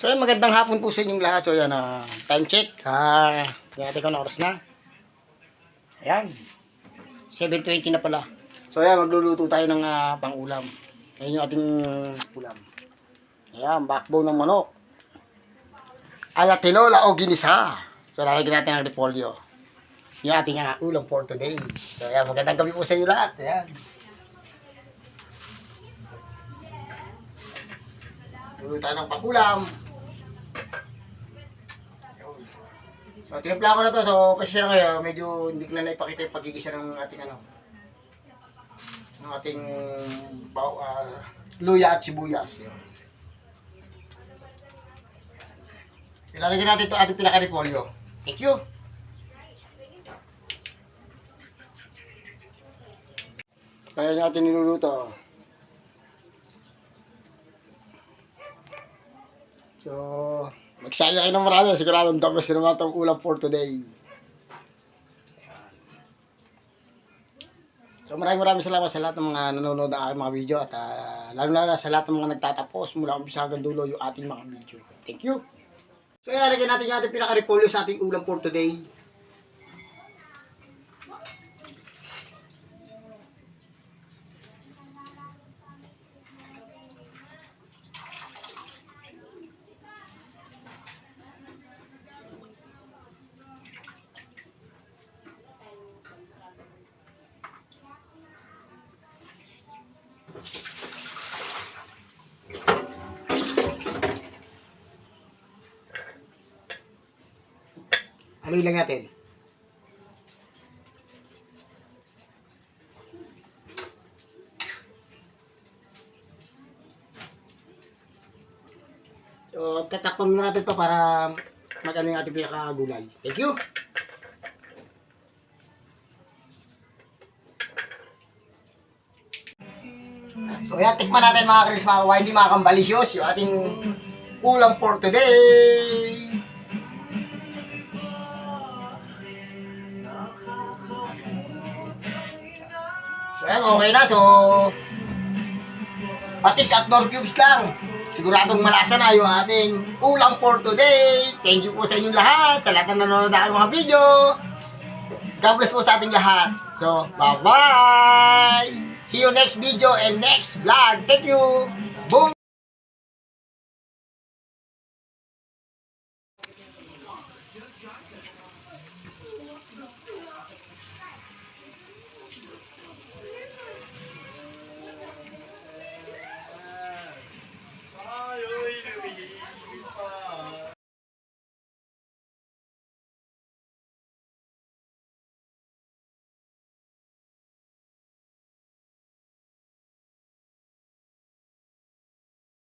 So yan, magandang hapon po sa inyong lahat. So yan, time check. Tingnan natin kung oras na. Ayan. 7:20 na pala. So yan, magluluto tayo ng pang-ulam. Ayan yung ating ulam. Ayan, backbone ng manok. Alatinola o ginisa. So lalagyan natin ang repolyo. Yung ating ulam for today. So ayan, magandang gabi po sa inyo lahat. Ayan. Luluto tayo ng pang-ulam. So, tinimpla ko na to. So, pasensya na kayo. Medyo hindi ko na naipakita yung pagigisa ng ating ng ating luya at sibuyas. Ilalagay natin ito ating pinaka-repolyo. Thank you. Kaya natin niluluto. So, mag-sign na kayo ng marami. Siguradong damas na naman itong ulam for today. So, maraming salamat sa lahat ng mga nanonood ng aking mga video. At lalo sa lahat ng mga nagtatapos mula umpisa hanggang dulo yung ating mga video. Thank you. So, ilalagay natin yung ating pinaka-repolyo sa ating ulam for today. Haluin lang natin. So, tatakpan muna natin to para mag-ano yung ating pinakagulay. Thank you! So, yan, tikman natin mga kalis, mga hindi mga kambalihos, yung ating ulam for today. So, yan, okay na. So, patis at nor cubes lang. Siguradong malasa na yung ating ulam for today. Thank you po sa inyong lahat. Sa lahat na nanonood ng mga video. God bless po sa ating lahat. So, bye-bye! See you next video and next vlog. Thank you!